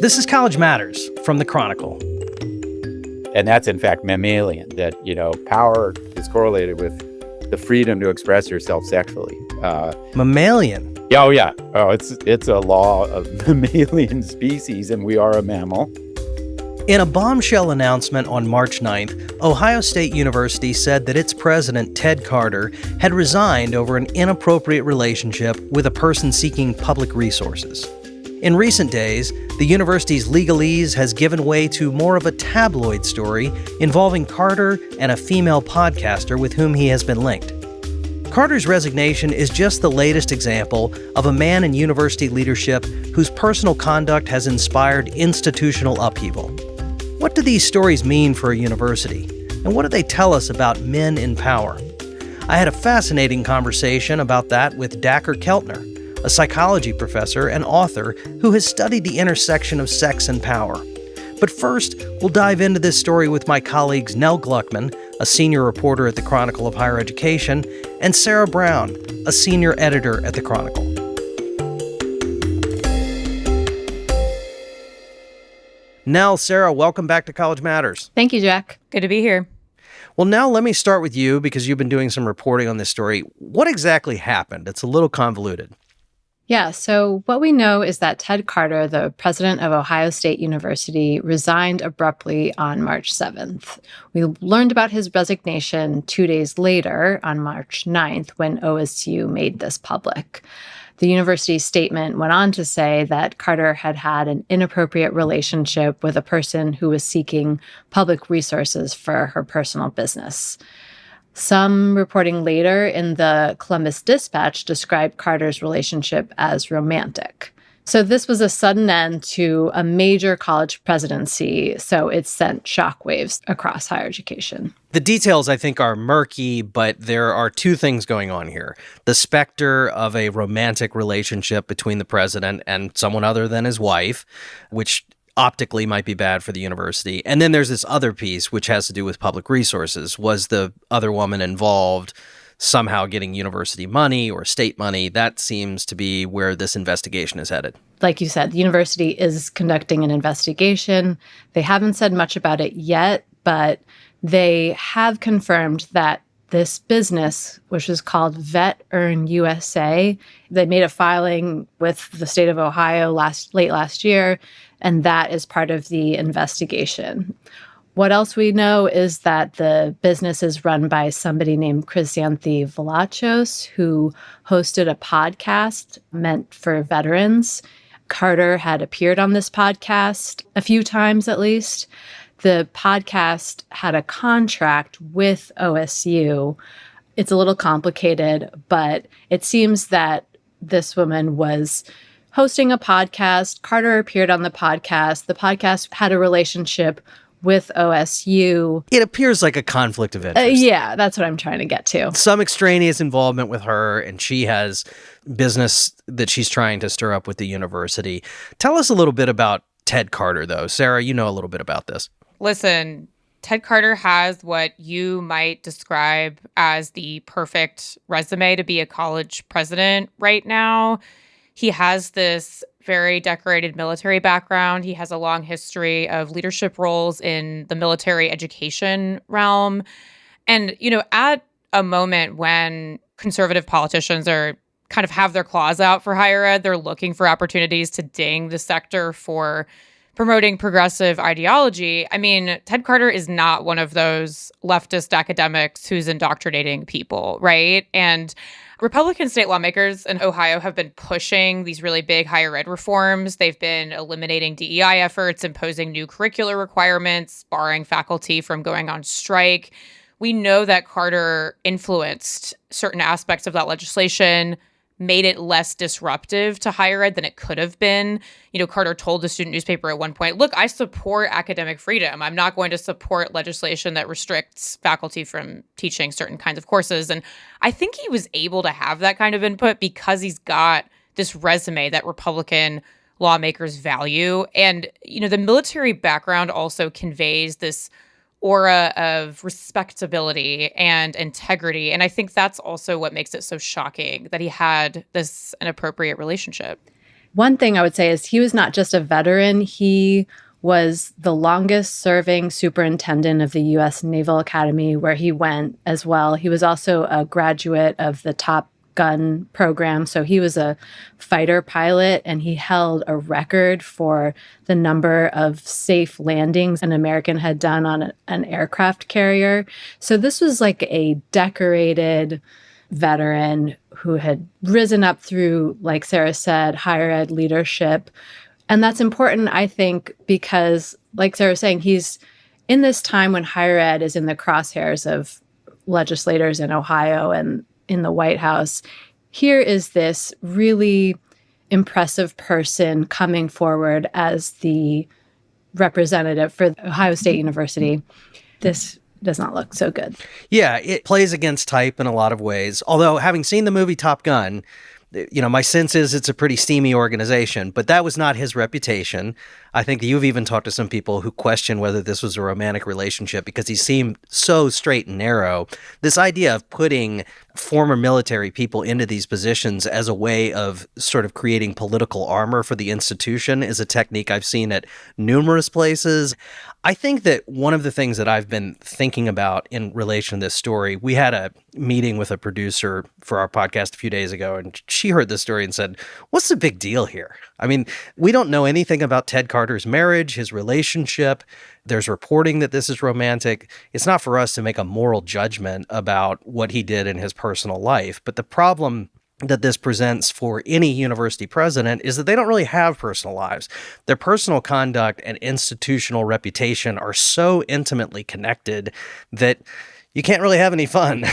This is College Matters from the Chronicle. And that's, in fact, mammalian, that, power is correlated with the freedom to express yourself sexually. Mammalian? Oh, yeah. Oh, it's a law of mammalian species, and we are a mammal. In a bombshell announcement on March 9th, Ohio State University said that its president, Ted Carter, had resigned over an inappropriate relationship with a person seeking public resources. In recent days, the university's legalese has given way to more of a tabloid story involving Carter and a female podcaster with whom he has been linked. Carter's resignation is just the latest example of a man in university leadership whose personal conduct has inspired institutional upheaval. What do these stories mean for a university? And what do they tell us about men in power? I had a fascinating conversation about that with Dacher Keltner, a psychology professor and author who has studied the intersection of sex and power. But first, we'll dive into this story with my colleagues Nell Gluckman, a senior reporter at the Chronicle of Higher Education, and Sarah Brown, a senior editor at the Chronicle. Nell, Sarah, welcome back to College Matters. Thank you, Jack. Good to be here. Well, Nell, let me start with you because you've been doing some reporting on this story. What exactly happened? It's a little convoluted. Yeah, so what we know is that Ted Carter, the president of Ohio State University, resigned abruptly on March 7th. We learned about his resignation 2 days later, on March 9th, when OSU made this public. The university's statement went on to say that Carter had had an inappropriate relationship with a person who was seeking public resources for her personal business. Some reporting later in the Columbus Dispatch described Carter's relationship as romantic. So this was a sudden end to a major college presidency, so it sent shockwaves across higher education. The details, I think, are murky, but there are two things going on here. The specter of a romantic relationship between the president and someone other than his wife, which optically might be bad for the university. And then there's this other piece, which has to do with public resources. Was the other woman involved somehow getting university money or state money? That seems to be where this investigation is headed. Like you said, the university is conducting an investigation. They haven't said much about it yet, but they have confirmed that this business, which is called Vet Earn USA, they made a filing with the state of Ohio late last year, and that is part of the investigation. What else we know is that the business is run by somebody named Chrysanthi Velachos, who hosted a podcast meant for veterans. Carter had appeared on this podcast a few times at least. The podcast had a contract with OSU. It's a little complicated, but it seems that this woman was hosting a podcast. Carter appeared on the podcast. The podcast had a relationship with OSU. It appears like a conflict of interest. Yeah, that's what I'm trying to get to. Some extraneous involvement with her, and she has business that she's trying to stir up with the university. Tell us a little bit about Ted Carter, though. Sarah, you know a little bit about this. Listen, Ted Carter has what you might describe as the perfect resume to be a college president right now. He has this very decorated military background. He has a long history of leadership roles in the military education realm. And, at a moment when conservative politicians are kind of have their claws out for higher ed, they're looking for opportunities to ding the sector for promoting progressive ideology. I mean, Ted Carter is not one of those leftist academics who's indoctrinating people, right? And Republican state lawmakers in Ohio have been pushing these really big higher ed reforms. They've been eliminating DEI efforts, imposing new curricular requirements, barring faculty from going on strike. We know that Carter influenced certain aspects of that legislation, made it less disruptive to higher ed than it could have been. Carter told the student newspaper at one point, look, I support academic freedom. I'm not going to support legislation that restricts faculty from teaching certain kinds of courses. And I think he was able to have that kind of input because he's got this resume that Republican lawmakers value. And, the military background also conveys this aura of respectability and integrity. And I think that's also what makes it so shocking that he had this inappropriate relationship. One thing I would say is he was not just a veteran, he was the longest serving superintendent of the U.S. Naval Academy, where he went as well. He was also a graduate of the Top Gun program. So he was a fighter pilot, and he held a record for the number of safe landings an American had done on an aircraft carrier. So this was like a decorated veteran who had risen up through, like Sarah said, higher ed leadership. And that's important, I think, because, like Sarah was saying, he's in this time when higher ed is in the crosshairs of legislators in Ohio and in the White House. Here is this really impressive person coming forward as the representative for Ohio State University. This does not look so good. Yeah, it plays against type in a lot of ways. Although, having seen the movie Top Gun, my sense is it's a pretty steamy organization, but that was not his reputation. I think you've even talked to some people who question whether this was a romantic relationship because he seemed so straight and narrow. This idea of putting former military people into these positions as a way of sort of creating political armor for the institution is a technique I've seen at numerous places. I think that one of the things that I've been thinking about in relation to this story, we had a meeting with a producer for our podcast a few days ago, and she heard this story and said, what's the big deal here? I mean, we don't know anything about Ted Carter's marriage, his relationship. There's reporting that this is romantic. It's not for us to make a moral judgment about what he did in his personal life. But the problem that this presents for any university president is that they don't really have personal lives. Their personal conduct and institutional reputation are so intimately connected that you can't really have any fun,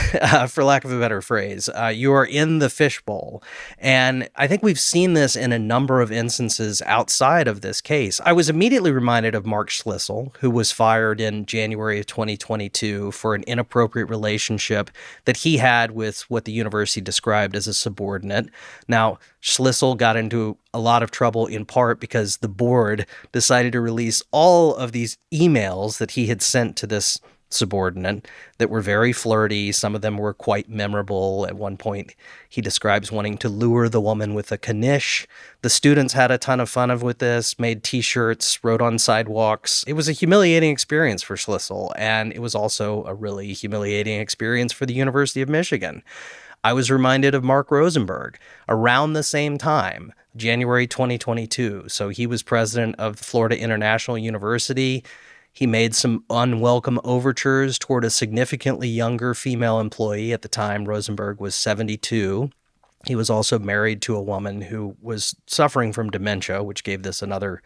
for lack of a better phrase. You are in the fishbowl. And I think we've seen this in a number of instances outside of this case. I was immediately reminded of Mark Schlissel, who was fired in January of 2022 for an inappropriate relationship that he had with what the university described as a subordinate. Now, Schlissel got into a lot of trouble in part because the board decided to release all of these emails that he had sent to this subordinate that were very flirty. Some of them were quite memorable. At one point, he describes wanting to lure the woman with a knish. The students had a ton of fun with this, made T-shirts, wrote on sidewalks. It was a humiliating experience for Schlissel, and it was also a really humiliating experience for the University of Michigan. I was reminded of Mark Rosenberg around the same time, January 2022. So he was president of Florida International University. He made some unwelcome overtures toward a significantly younger female employee. At the time, Rosenberg was 72. He was also married to a woman who was suffering from dementia, which gave this another,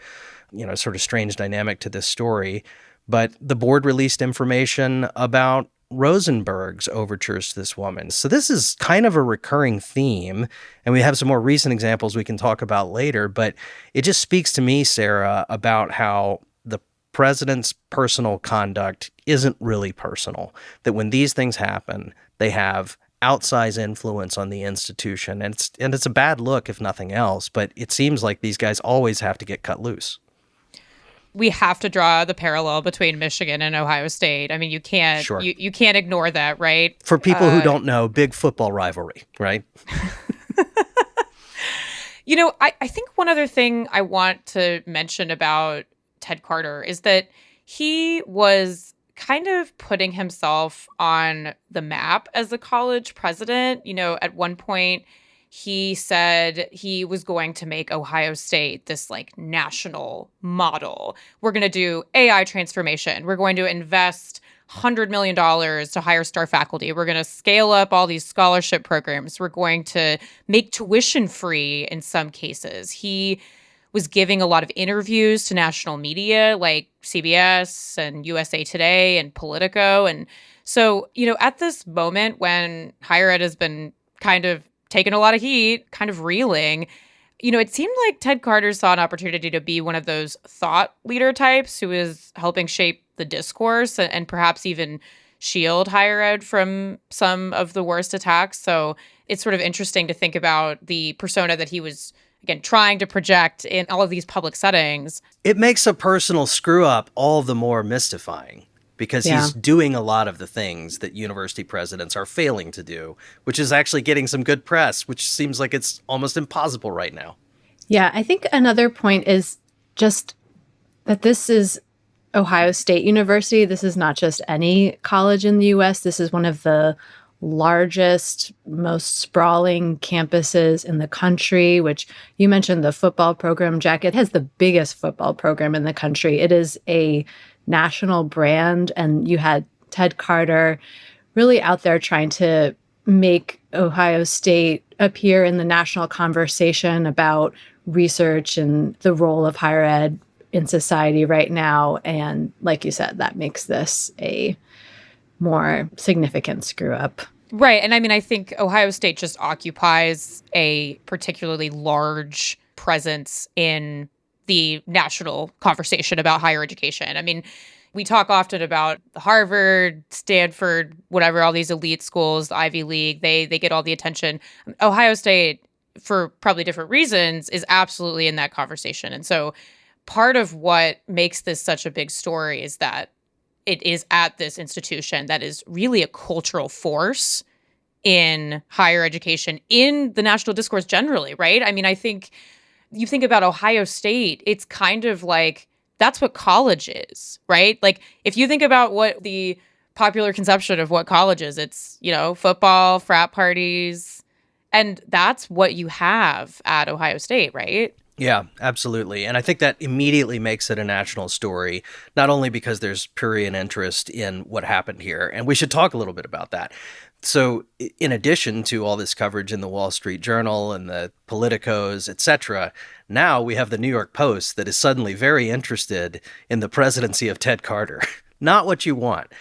sort of strange dynamic to this story. But the board released information about Rosenberg's overtures to this woman. So this is kind of a recurring theme, and we have some more recent examples we can talk about later, but it just speaks to me, Sarah, about how the president's personal conduct isn't really personal, that when these things happen, they have outsized influence on the institution. And it's a bad look, if nothing else, but it seems like these guys always have to get cut loose. We have to draw the parallel between Michigan and Ohio State. I mean, you can't Sure. you can't ignore that, right? For people who don't know, big football rivalry, right? I think one other thing I want to mention about Ted Carter is that he was kind of putting himself on the map as a college president. At one point, he said he was going to make Ohio State this national model. We're going to do AI transformation. We're going to invest $100 million to hire star faculty. We're going to scale up all these scholarship programs. We're going to make tuition free in some cases. He was giving a lot of interviews to national media like CBS and USA Today and Politico. And so, at this moment when higher ed has been kind of taking a lot of heat, kind of reeling, it seemed like Ted Carter saw an opportunity to be one of those thought leader types who is helping shape the discourse and perhaps even shield higher ed from some of the worst attacks. So it's sort of interesting to think about the persona that he was, again, trying to project in all of these public settings. It makes a personal screw up all the more mystifying because he's doing a lot of the things that university presidents are failing to do, which is actually getting some good press, which seems like it's almost impossible right now. Yeah, I think another point is just that this is Ohio State University. This is not just any college in the US. This is one of the largest, most sprawling campuses in the country, which you mentioned the football program, Jack. It has the biggest football program in the country. It is a national brand. And you had Ted Carter really out there trying to make Ohio State appear in the national conversation about research and the role of higher ed in society right now. And like you said, that makes this a more significant screw up. Right. And I mean, I think Ohio State just occupies a particularly large presence in the national conversation about higher education. I mean, we talk often about Harvard, Stanford, whatever, all these elite schools, the Ivy League, they get all the attention. Ohio State, for probably different reasons, is absolutely in that conversation. And so part of what makes this such a big story is that it is at this institution that is really a cultural force in higher education, in the national discourse generally, right? I mean, I think you think about Ohio State, it's kind of like that's what college is, right? Like if you think about what the popular conception of what college is, it's, football, frat parties, and that's what you have at Ohio State, right? Yeah, absolutely. And I think that immediately makes it a national story, not only because there's prurient interest in what happened here, and we should talk a little bit about that. So in addition to all this coverage in the Wall Street Journal and the Politicos, etc., now we have the New York Post that is suddenly very interested in the presidency of Ted Carter. Not what you want.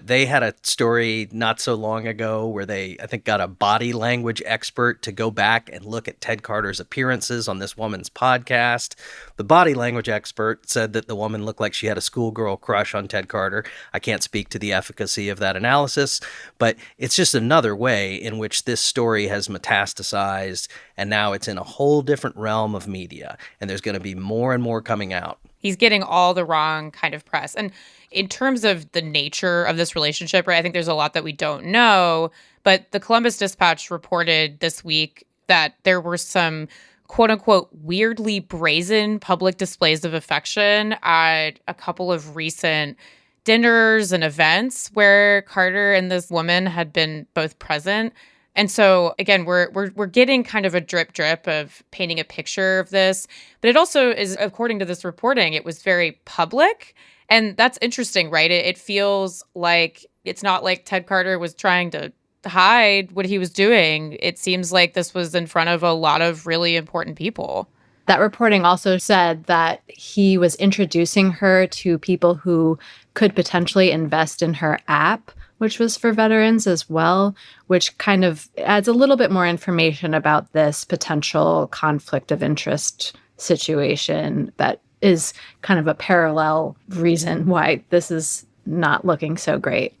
They had a story not so long ago where they, I think, got a body language expert to go back and look at Ted Carter's appearances on this woman's podcast. The body language expert said that the woman looked like she had a schoolgirl crush on Ted Carter. I can't speak to the efficacy of that analysis, but it's just another way in which this story has metastasized, and now it's in a whole different realm of media, and there's going to be more and more coming out. He's getting all the wrong kind of press. And in terms of the nature of this relationship, right, I think there's a lot that we don't know. But the Columbus Dispatch reported this week that there were some quote unquote weirdly brazen public displays of affection at a couple of recent dinners and events where Carter and this woman had been both present. And so, again, we're getting kind of a drip of painting a picture of this. But it also is, according to this reporting, it was very public. And that's interesting, right? It feels like it's not like Ted Carter was trying to hide what he was doing. It seems like this was in front of a lot of really important people. That reporting also said that he was introducing her to people who could potentially invest in her app, which was for veterans as well, which kind of adds a little bit more information about this potential conflict of interest situation that is kind of a parallel reason why this is not looking so great.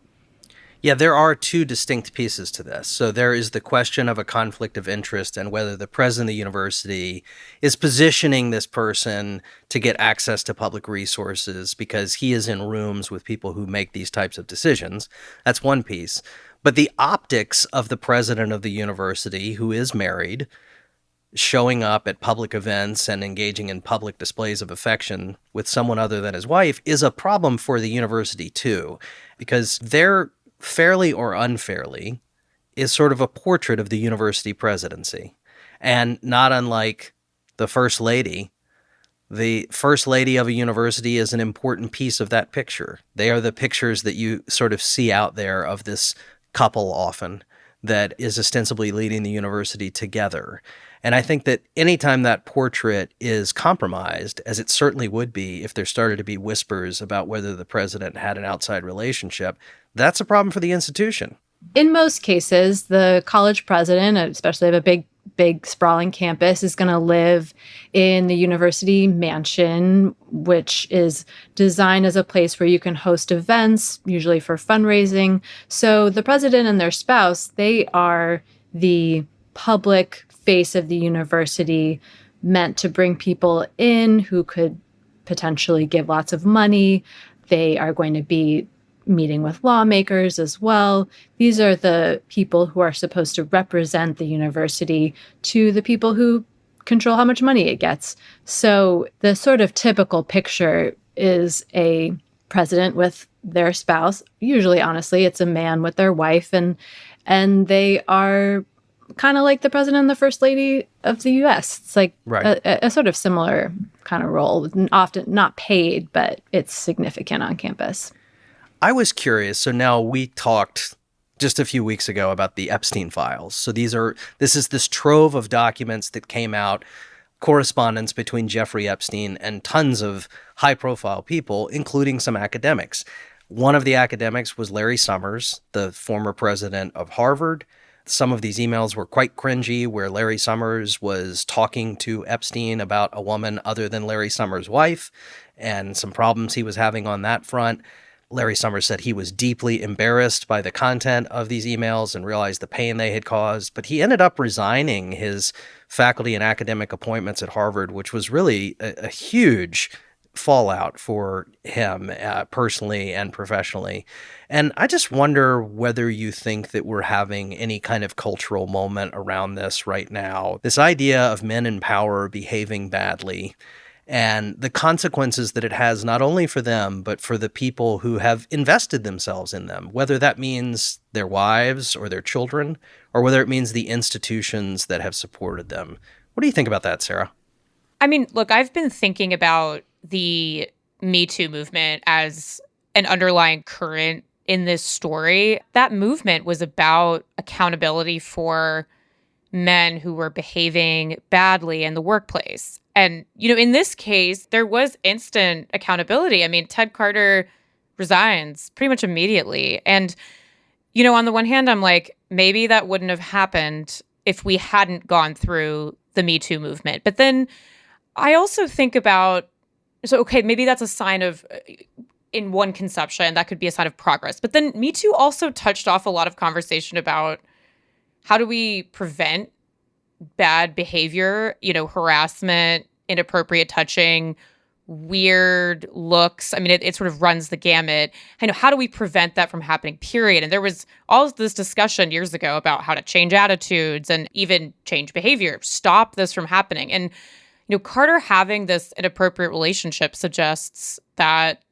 Yeah, there are two distinct pieces to this. So there is the question of a conflict of interest and whether the president of the university is positioning this person to get access to public resources because he is in rooms with people who make these types of decisions. That's one piece. But the optics of the president of the university, who is married, showing up at public events and engaging in public displays of affection with someone other than his wife is a problem for the university too, because they're fairly or unfairly, is sort of a portrait of the university presidency. And not unlike the first lady of a university is an important piece of that picture. They are the pictures that you sort of see out there of this couple often that is ostensibly leading the university together. And I think that anytime that portrait is compromised, as it certainly would be if there started to be whispers about whether the president had an outside relationship, that's a problem for the institution. In most cases, the college president, especially of a big sprawling campus, is going to live in the university mansion, which is designed as a place where you can host events, usually for fundraising. So the president and their spouse, they are the public face of the university, meant to bring people in who could potentially give lots of money. They are going to be meeting with lawmakers as well. These are the people who are supposed to represent the university to the people who control how much money it gets. So the sort of typical picture is a president with their spouse. Usually, honestly, it's a man with their wife, and they are kind of like the president and the first lady of the U.S. It's like Right. a sort of similar kind of role, often not paid, but it's significant on campus. I was curious. So now we talked just a few weeks ago about the Epstein files. So this is this trove of documents that came out, correspondence between Jeffrey Epstein and tons of high-profile people, including some academics. One of the academics was Larry Summers, the former president of Harvard. Some of these emails were quite cringy, where Larry Summers was talking to Epstein about a woman other than Larry Summers' wife and some problems he was having on that front. Larry Summers said he was deeply embarrassed by the content of these emails and realized the pain they had caused, but he ended up resigning his faculty and academic appointments at Harvard, which was really a huge fallout for him personally and professionally. And I just wonder whether you think that we're having any kind of cultural moment around this right now. This idea of men in power behaving badly and the consequences that it has not only for them, but for the people who have invested themselves in them, whether that means their wives or their children, or whether it means the institutions that have supported them. What do you think about that, Sarah? I mean, look, I've been thinking about the Me Too movement as an underlying current in this story. That movement was about accountability for men who were behaving badly in the workplace. And, in this case, there was instant accountability. I mean, Ted Carter resigns pretty much immediately. And, on the one hand, I'm like, maybe that wouldn't have happened if we hadn't gone through the Me Too movement. But then I also think about, okay, maybe that's a sign of, in one conception, that could be a sign of progress. But then Me Too also touched off a lot of conversation about how do we prevent bad behavior, harassment, inappropriate touching, weird looks. I mean, it sort of runs the gamut. How do we prevent that from happening, period? And there was all of this discussion years ago about how to change attitudes and even change behavior, stop this from happening. And Carter having this inappropriate relationship suggests that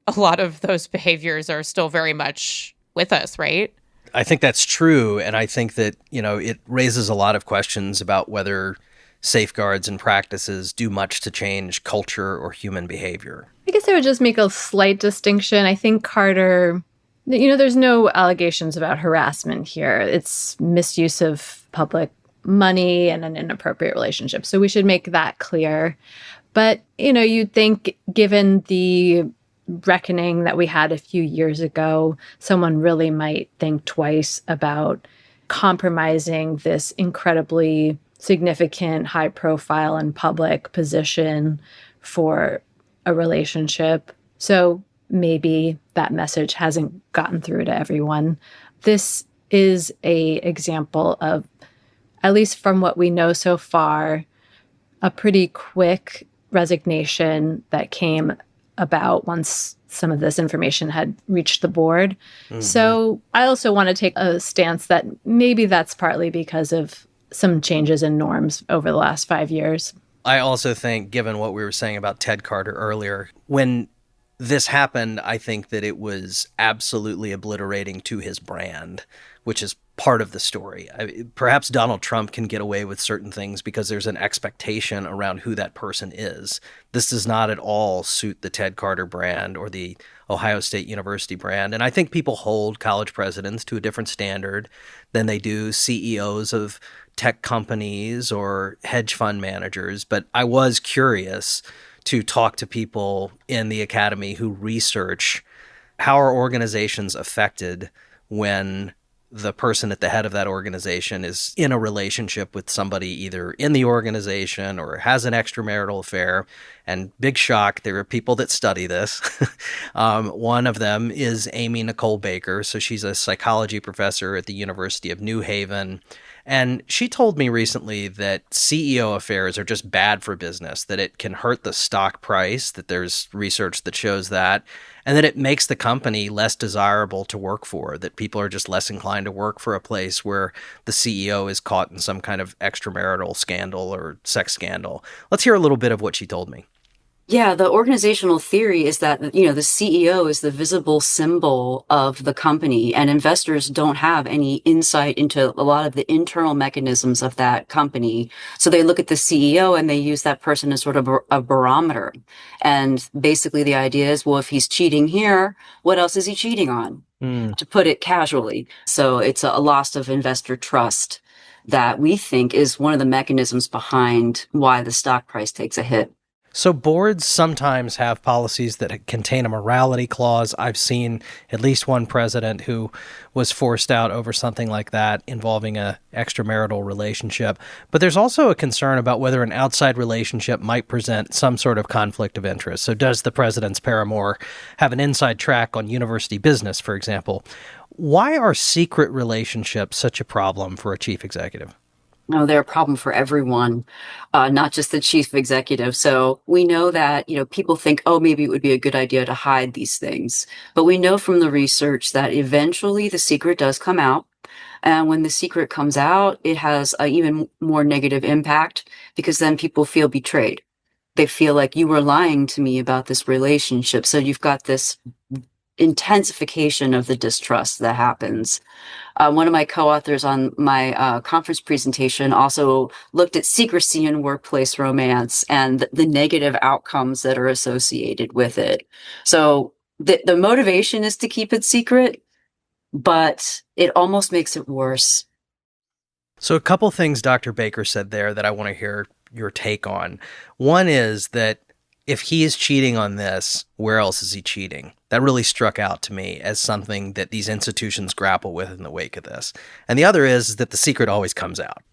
a lot of those behaviors are still very much with us, right? I think that's true. And I think that, it raises a lot of questions about whether safeguards and practices do much to change culture or human behavior. I guess I would just make a slight distinction. I think Carter, there's no allegations about harassment here. It's misuse of public money and an inappropriate relationship. So we should make that clear. But, you'd think, given the reckoning that we had a few years ago, someone really might think twice about compromising this incredibly significant, high profile and public position for a relationship. So maybe that message hasn't gotten through to everyone. This is a example of, at least from what we know so far, a pretty quick resignation that came about once some of this information had reached the board. Mm-hmm. So I also want to take a stance that maybe that's partly because of some changes in norms over the last 5 years. I also think, given what we were saying about Ted Carter earlier, when this happened, I think that it was absolutely obliterating to his brand, which is part of the story. Perhaps Donald Trump can get away with certain things because there's an expectation around who that person is. This does not at all suit the Ted Carter brand or the Ohio State University brand. And I think people hold college presidents to a different standard than they do CEOs of tech companies or hedge fund managers. But I was curious to talk to people in the academy who research how are organizations affected when the person at the head of that organization is in a relationship with somebody either in the organization or has an extramarital affair. And big shock, there are people that study this. One of them is Amy Nicole Baker. So she's a psychology professor at the University of New Haven. And she told me recently that CEO affairs are just bad for business, that it can hurt the stock price, that there's research that shows that, and that it makes the company less desirable to work for, that people are just less inclined to work for a place where the CEO is caught in some kind of extramarital scandal or sex scandal. Let's hear a little bit of what she told me. Yeah, the organizational theory is that, you know, the CEO is the visible symbol of the company, and investors don't have any insight into a lot of the internal mechanisms of that company. So they look at the CEO and they use that person as sort of a barometer. And basically the idea is, well, if he's cheating here, what else is he cheating on? To put it casually. So it's a loss of investor trust that we think is one of the mechanisms behind why the stock price takes a hit. So boards sometimes have policies that contain a morality clause. I've seen at least one president who was forced out over something like that involving a extramarital relationship. But there's also a concern about whether an outside relationship might present some sort of conflict of interest. So does the president's paramour have an inside track on university business, for example? Why are secret relationships such a problem for a chief executive? No, they're a problem for everyone, not just the chief executive. So we know that, you know, people think, oh, maybe it would be a good idea to hide these things. But we know from the research that eventually the secret does come out. And when the secret comes out, it has an even more negative impact because then people feel betrayed. They feel like you were lying to me about this relationship. So you've got this intensification of the distrust that happens. One of my co-authors on my conference presentation also looked at secrecy in workplace romance and the negative outcomes that are associated with it. So the motivation is to keep it secret, but it almost makes it worse. So a couple things Dr. Baker said there that I want to hear your take on. One is that if he is cheating on this, where else is he cheating? That really struck out to me as something that these institutions grapple with in the wake of this. And the other is that the secret always comes out.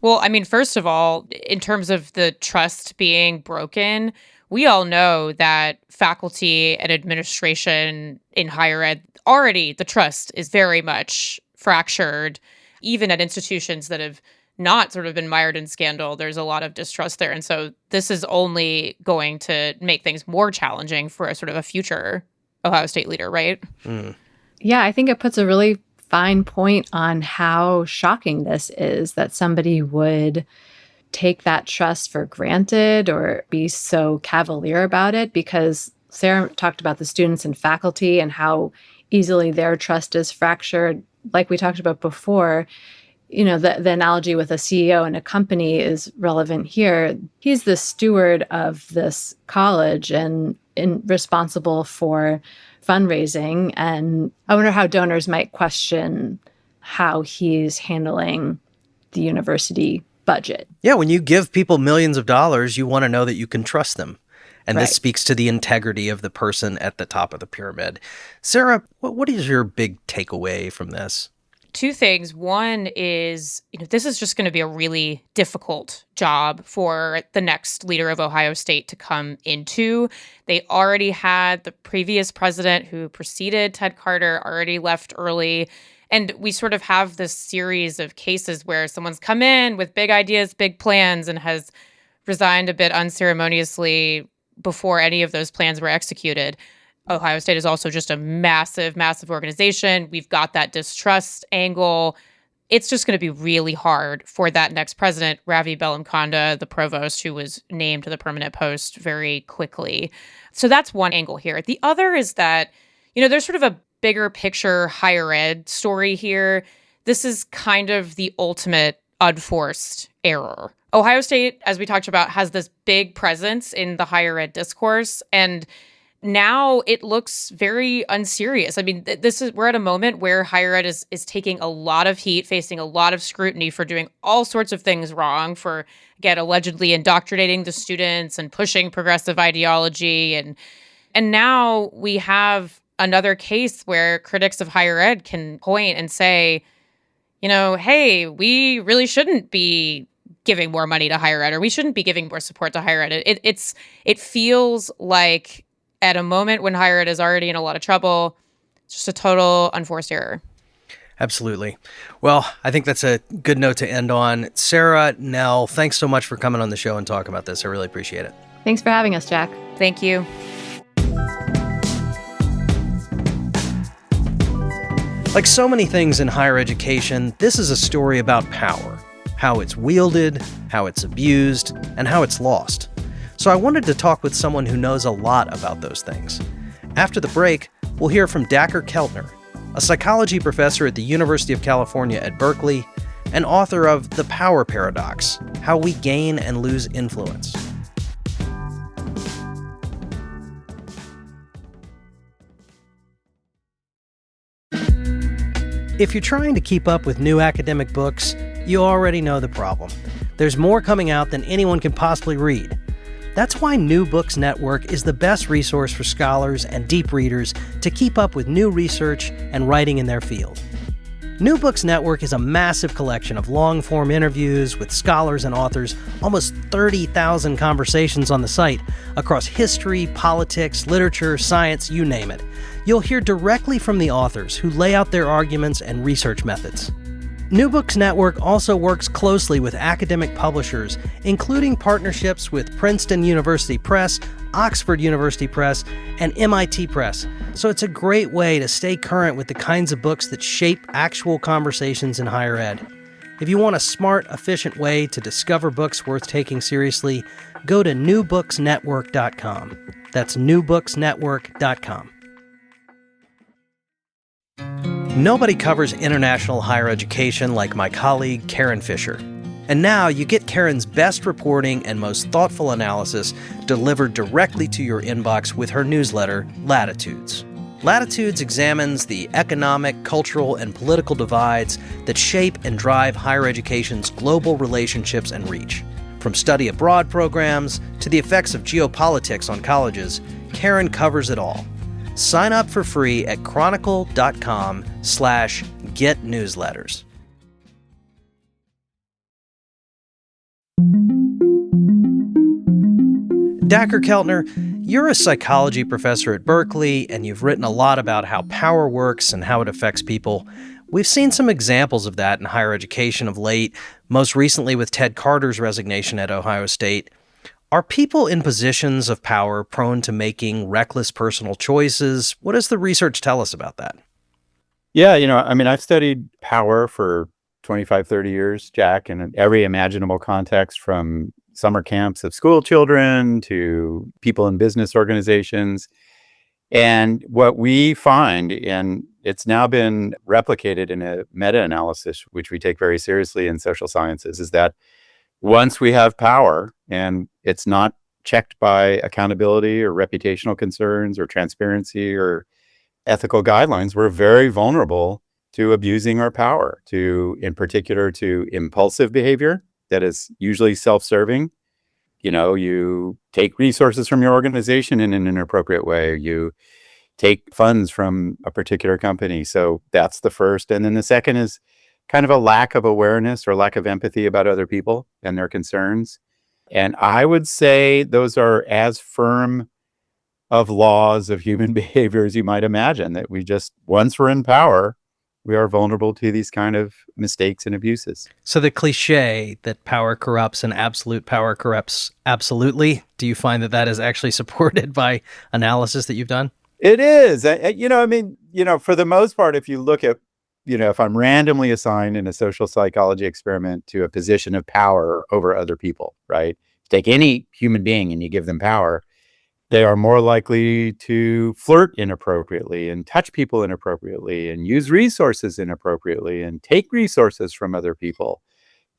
Well, I mean, first of all, in terms of the trust being broken, we all know that faculty and administration in higher ed, already the trust is very much fractured. Even at institutions that have not sort of been mired in scandal, there's a lot of distrust there. And so this is only going to make things more challenging for a sort of a future Ohio State leader, right? Yeah, I think it puts a really fine point on how shocking this is that somebody would take that trust for granted or be so cavalier about it, because Sarah talked about the students and faculty and how easily their trust is fractured. Like we talked about before, you know, the analogy with a CEO and a company is relevant here. He's the steward of this college and responsible for fundraising. And I wonder how donors might question how he's handling the university budget. Yeah, when you give people millions of dollars, you want to know that you can trust them. And Right. this speaks to the integrity of the person at the top of the pyramid. Sarah, what is your big takeaway from this? Two things. One is, this is just going to be a really difficult job for the next leader of Ohio State to come into. They already had the previous president who preceded Ted Carter already left early. And we sort of have this series of cases where someone's come in with big ideas, big plans, and has resigned a bit unceremoniously before any of those plans were executed. Ohio State is also just a massive, massive organization. We've got that distrust angle. It's just going to be really hard for that next president, Ravi Bellamkonda, the provost, who was named to the permanent post very quickly. So that's one angle here. The other is that, there's sort of a bigger picture higher ed story here. This is kind of the ultimate unforced error. Ohio State, as we talked about, has this big presence in the higher ed discourse, and now it looks very unserious. I mean, we're at a moment where higher ed is taking a lot of heat, facing a lot of scrutiny for doing all sorts of things wrong, for, again, allegedly indoctrinating the students and pushing progressive ideology. And now we have another case where critics of higher ed can point and say, hey, we really shouldn't be giving more money to higher ed, or we shouldn't be giving more support to higher ed. It feels like, at a moment when higher ed is already in a lot of trouble, it's just a total unforced error. Absolutely. Well, I think that's a good note to end on. Sarah, Nell, thanks so much for coming on the show and talking about this. I really appreciate it. Thanks for having us, Jack. Thank you. Like so many things in higher education, this is a story about power, how it's wielded, how it's abused, and how it's lost. So I wanted to talk with someone who knows a lot about those things. After the break, we'll hear from Dacher Keltner, a psychology professor at the University of California at Berkeley, and author of The Power Paradox: How We Gain and Lose Influence. If you're trying to keep up with new academic books, you already know the problem. There's more coming out than anyone can possibly read. That's why New Books Network is the best resource for scholars and deep readers to keep up with new research and writing in their field. New Books Network is a massive collection of long-form interviews with scholars and authors, almost 30,000 conversations on the site across history, politics, literature, science, you name it. You'll hear directly from the authors who lay out their arguments and research methods. New Books Network also works closely with academic publishers, including partnerships with Princeton University Press, Oxford University Press, and MIT Press. So it's a great way to stay current with the kinds of books that shape actual conversations in higher ed. If you want a smart, efficient way to discover books worth taking seriously, go to newbooksnetwork.com. That's newbooksnetwork.com. Nobody covers international higher education like my colleague Karen Fisher. And now you get Karen's best reporting and most thoughtful analysis delivered directly to your inbox with her newsletter, Latitudes. Latitudes examines the economic, cultural, and political divides that shape and drive higher education's global relationships and reach. From study abroad programs to the effects of geopolitics on colleges, Karen covers it all. Sign up for free at chronicle.com/getnewsletters. Dacher Keltner, you're a psychology professor at Berkeley, and you've written a lot about how power works and how it affects people. We've seen some examples of that in higher education of late, most recently with Ted Carter's resignation at Ohio State. Are people in positions of power prone to making reckless personal choices? What does the research tell us about that? Yeah, I've studied power for 25, 30 years, Jack, in every imaginable context, from summer camps of school children to people in business organizations. And what we find, and it's now been replicated in a meta-analysis, which we take very seriously in social sciences, is that once we have power and it's not checked by accountability or reputational concerns or transparency or ethical guidelines, we're very vulnerable to abusing our power, in particular, to impulsive behavior that is usually self-serving. You take resources from your organization in an inappropriate way. You take funds from a particular company. So that's the first. And then the second is kind of a lack of awareness or lack of empathy about other people and their concerns. And I would say those are as firm of laws of human behavior as you might imagine, that once we're in power, we are vulnerable to these kind of mistakes and abuses. So the cliche that power corrupts and absolute power corrupts absolutely, do you find that is actually supported by analysis that you've done? It is. For the most part, if you look at, if I'm randomly assigned in a social psychology experiment to a position of power over other people, right? Take any human being and you give them power, they are more likely to flirt inappropriately and touch people inappropriately and use resources inappropriately and take resources from other people,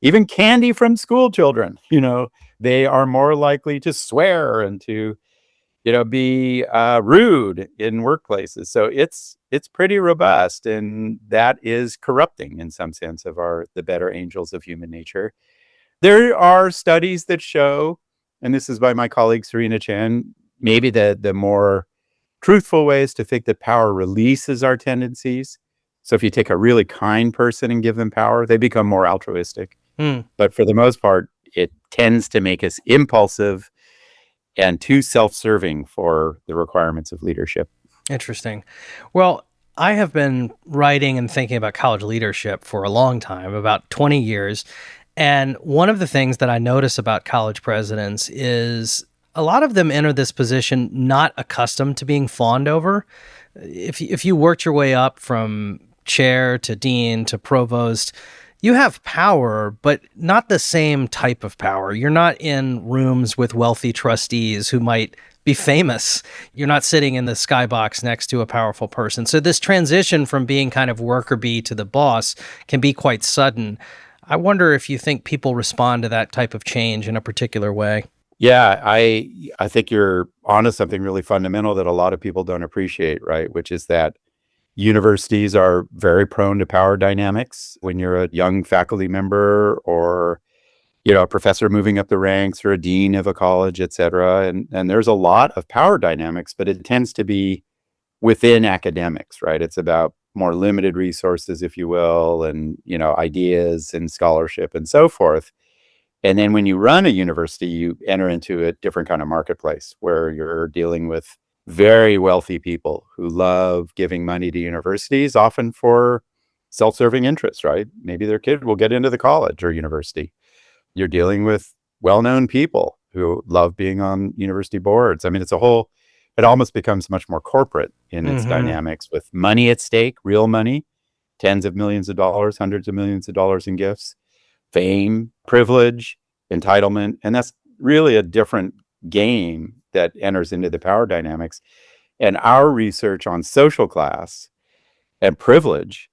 even candy from school children. They are more likely to swear and to, be rude in workplaces. So it's pretty robust, and that is corrupting in some sense of the better angels of human nature. There are studies that show, and this is by my colleague Serena Chan, maybe the more truthful ways to think that power releases our tendencies. So if you take a really kind person and give them power, they become more altruistic. But for the most part, it tends to make us impulsive and too self-serving for the requirements of leadership. Interesting. Well, I have been writing and thinking about college leadership for a long time, about 20 years. And one of the things that I notice about college presidents is a lot of them enter this position not accustomed to being fawned over. If you worked your way up from chair to dean to provost, you have power, but not the same type of power. You're not in rooms with wealthy trustees who might be famous. You're not sitting in the skybox next to a powerful person. So this transition from being kind of worker bee to the boss can be quite sudden. I wonder if you think people respond to that type of change in a particular way. Yeah, I think you're onto something really fundamental that a lot of people don't appreciate, right? Which is that universities are very prone to power dynamics. When you're a young faculty member or a professor moving up the ranks or a dean of a college, et cetera. And there's a lot of power dynamics, but it tends to be within academics, right? It's about more limited resources, if you will, and, ideas and scholarship and so forth. And then when you run a university, you enter into a different kind of marketplace where you're dealing with very wealthy people who love giving money to universities, often for self-serving interests, right? Maybe their kid will get into the college or university. You're dealing with well-known people who love being on university boards. I mean, it almost becomes much more corporate in its dynamics, with money at stake, real money, tens of millions of dollars, hundreds of millions of dollars in gifts, fame, privilege, entitlement. And that's really a different game that enters into the power dynamics. And our research on social class and privilege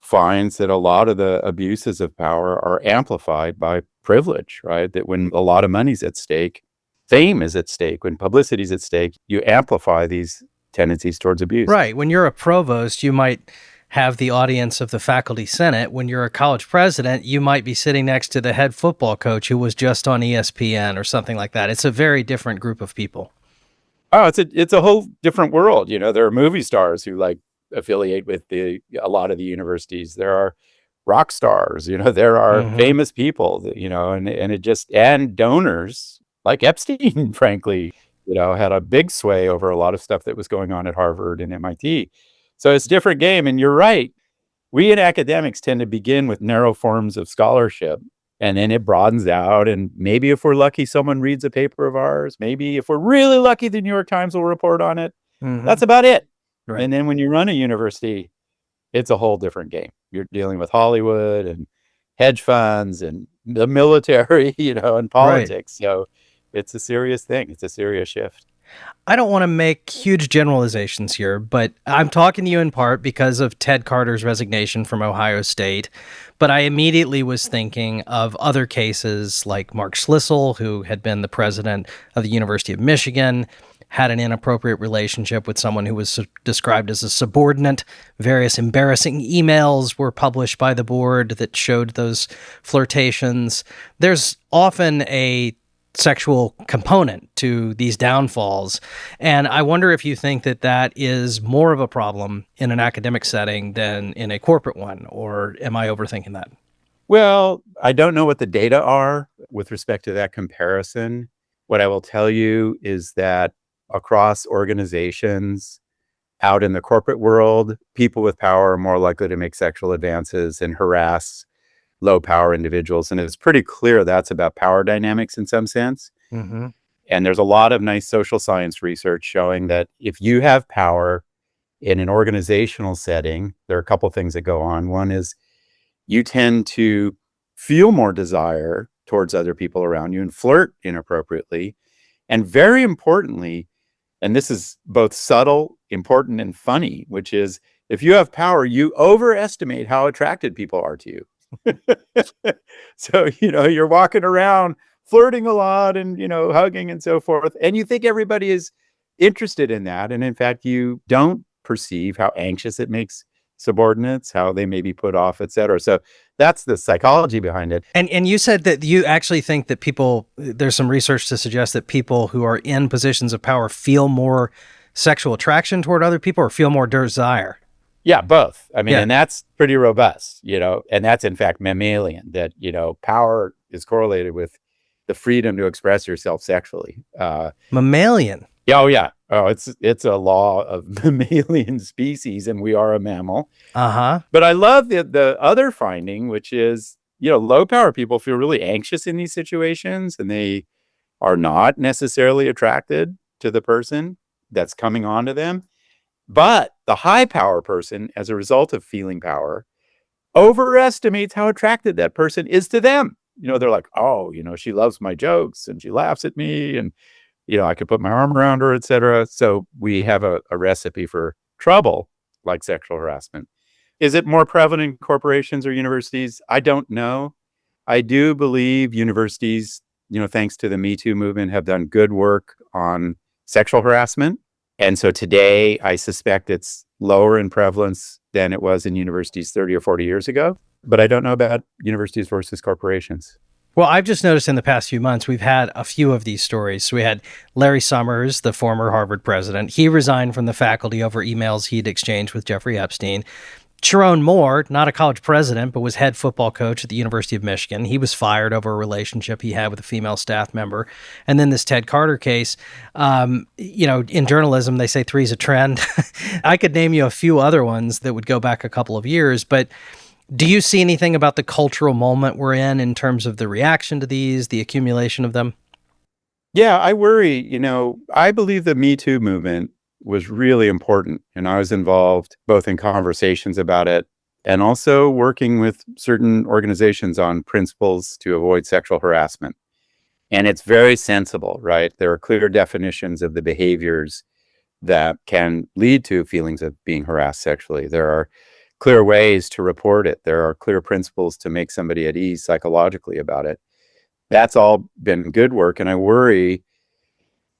finds that a lot of the abuses of power are amplified by privilege, right? That when a lot of money's at stake, fame is at stake, when publicity is at stake, you amplify these tendencies towards abuse. Right. When you're a provost, you might have the audience of the faculty senate. When you're a college president, you might be sitting next to the head football coach who was just on ESPN or something like that. It's a very different group of people. Oh, it's a whole different world. There are movie stars who affiliate with a lot of the universities. There are rock stars, there are famous people, and donors like Epstein, frankly, had a big sway over a lot of stuff that was going on at Harvard and MIT. So it's a different game. And you're right. We in academics tend to begin with narrow forms of scholarship, and then it broadens out. And maybe if we're lucky, someone reads a paper of ours. Maybe if we're really lucky, the New York Times will report on it. That's about it. Right. And then when you run a university, it's a whole different game. You're dealing with Hollywood and hedge funds and the military, and politics. Right. So it's a serious thing. It's a serious shift. I don't want to make huge generalizations here, but I'm talking to you in part because of Ted Carter's resignation from Ohio State. But I immediately was thinking of other cases like Mark Schlissel, who had been the president of the University of Michigan, had an inappropriate relationship with someone who was described as a subordinate. Various embarrassing emails were published by the board that showed those flirtations. There's often a sexual component to these downfalls. And I wonder if you think that that is more of a problem in an academic setting than in a corporate one, or am I overthinking that? Well, I don't know what the data are with respect to that comparison. What I will tell you is that across organizations out in the corporate world, people with power are more likely to make sexual advances and harass low power individuals. And it's pretty clear that's about power dynamics in some sense. And there's a lot of nice social science research showing that if you have power in an organizational setting, there are a couple things that go on. One is you tend to feel more desire towards other people around you and flirt inappropriately. And very importantly, and this is both subtle, important, and funny, which is if you have power, you overestimate how attracted people are to you. So, you're walking around flirting a lot and, hugging and so forth. And you think everybody is interested in that. And in fact, you don't perceive how anxious it makes subordinates, how they may be put off, et cetera. So that's the psychology behind it. And you said that you actually think that there's some research to suggest that people who are in positions of power feel more sexual attraction toward other people or feel more desire. Yeah, both. I mean, and that's pretty robust, and that's in fact mammalian, that, power is correlated with the freedom to express yourself sexually. Mammalian? Yeah, oh yeah. Oh, it's a law of mammalian species, and we are a mammal. Uh-huh. But I love the other finding, which is, low power people feel really anxious in these situations, and they are not necessarily attracted to the person that's coming on to them. But the high power person, as a result of feeling power, overestimates how attracted that person is to them. They're like, oh, she loves my jokes and she laughs at me, and I could put my arm around her, et cetera. So we have a recipe for trouble like sexual harassment. Is it more prevalent in corporations or universities? I don't know. I do believe universities, thanks to the Me Too movement, have done good work on sexual harassment. And so today, I suspect it's lower in prevalence than it was in universities 30 or 40 years ago. But I don't know about universities versus corporations. Well, I've just noticed in the past few months, we've had a few of these stories. So we had Larry Summers, the former Harvard president. He resigned from the faculty over emails he'd exchanged with Jeffrey Epstein. Sharon Moore, not a college president, but was head football coach at the University of Michigan. He was fired over a relationship he had with a female staff member. And then this Ted Carter case, in journalism, they say three's a trend. I could name you a few other ones that would go back a couple of years, but do you see anything about the cultural moment we're in terms of the reaction to these, the accumulation of them? Yeah, I worry. I believe the Me Too movement was really important. And I was involved both in conversations about it and also working with certain organizations on principles to avoid sexual harassment. And it's very sensible, right? There are clear definitions of the behaviors that can lead to feelings of being harassed sexually. There are clear ways to report it. There are clear principles to make somebody at ease psychologically about it. That's all been good work. And I worry,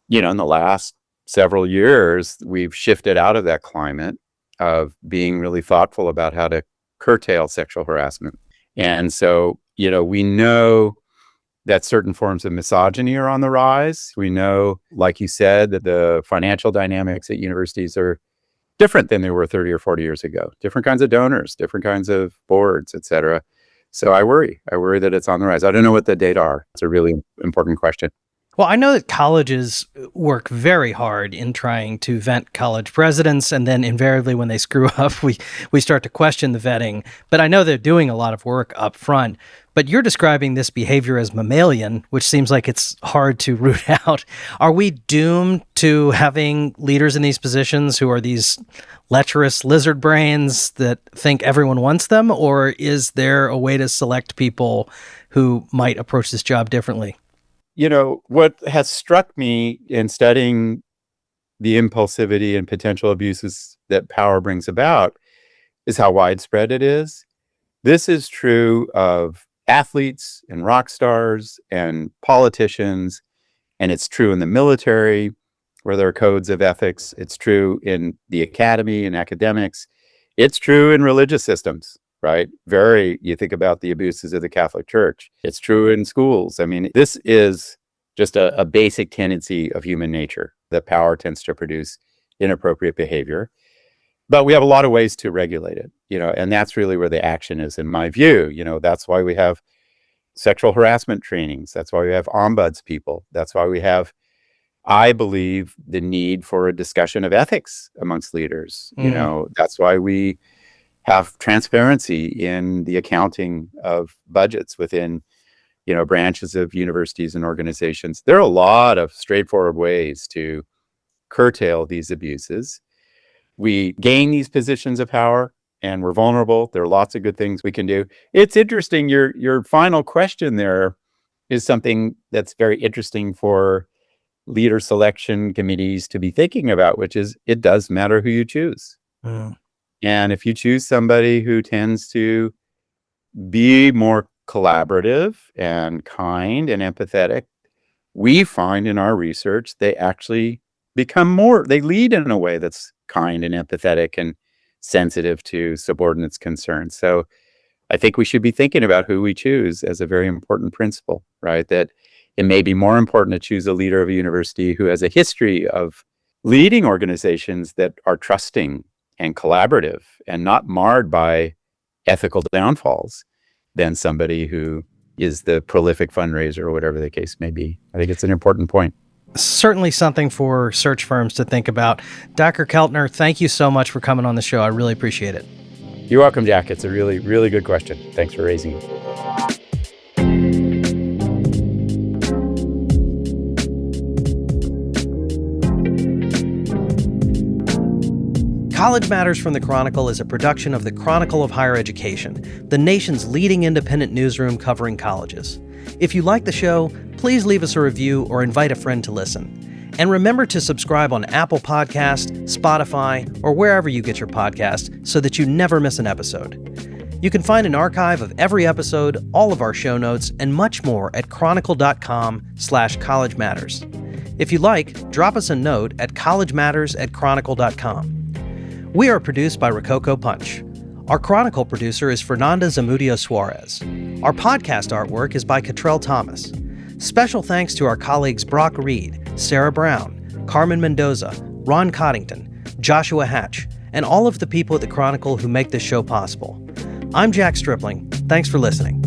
in the last several years, we've shifted out of that climate of being really thoughtful about how to curtail sexual harassment. And so, we know that certain forms of misogyny are on the rise. We know, like you said, that the financial dynamics at universities are different than they were 30 or 40 years ago. Different kinds of donors, different kinds of boards, et cetera. So I worry that it's on the rise. I don't know what the data are. It's a really important question. Well, I know that colleges work very hard in trying to vet college presidents, and then invariably when they screw up, we start to question the vetting. But I know they're doing a lot of work up front. But you're describing this behavior as mammalian, which seems like it's hard to root out. Are we doomed to having leaders in these positions who are these lecherous lizard brains that think everyone wants them? Or is there a way to select people who might approach this job differently? What has struck me in studying the impulsivity and potential abuses that power brings about is how widespread it is. This is true of athletes and rock stars and politicians, and it's true in the military, where there are codes of ethics. It's true in the academy and academics. It's true in religious systems. Right? You think about the abuses of the Catholic Church. It's true in schools. I mean, this is just a basic tendency of human nature, that power tends to produce inappropriate behavior. But we have a lot of ways to regulate it, and that's really where the action is, in my view. That's why we have sexual harassment trainings. That's why we have ombuds people. That's why we have, I believe, the need for a discussion of ethics amongst leaders. That's why we have transparency in the accounting of budgets within, branches of universities and organizations. There are a lot of straightforward ways to curtail these abuses. We gain these positions of power and we're vulnerable. There are lots of good things we can do. It's interesting. Your final question there is something that's very interesting for leader selection committees to be thinking about, which is it does matter who you choose. And if you choose somebody who tends to be more collaborative and kind and empathetic, we find in our research they actually they lead in a way that's kind and empathetic and sensitive to subordinates' concerns. So I think we should be thinking about who we choose as a very important principle, right? That it may be more important to choose a leader of a university who has a history of leading organizations that are trusting and collaborative and not marred by ethical downfalls than somebody who is the prolific fundraiser or whatever the case may be. I think it's an important point. Certainly something for search firms to think about. Dr. Keltner, thank you so much for coming on the show. I really appreciate it. You're welcome, Jack. It's a really, really good question. Thanks for raising it. College Matters from the Chronicle is a production of the Chronicle of Higher Education, the nation's leading independent newsroom covering colleges. If you like the show, please leave us a review or invite a friend to listen. And remember to subscribe on Apple Podcasts, Spotify, or wherever you get your podcasts so that you never miss an episode. You can find an archive of every episode, all of our show notes, and much more at chronicle.com/College Matters. If you like, drop us a note at collegematters@chronicle.com. We are produced by Rococo Punch. Our Chronicle producer is Fernanda Zamudio Suarez. Our podcast artwork is by Cottrell Thomas. Special thanks to our colleagues Brock Reed, Sarah Brown, Carmen Mendoza, Ron Coddington, Joshua Hatch, and all of the people at the Chronicle who make this show possible. I'm Jack Stripling. Thanks for listening.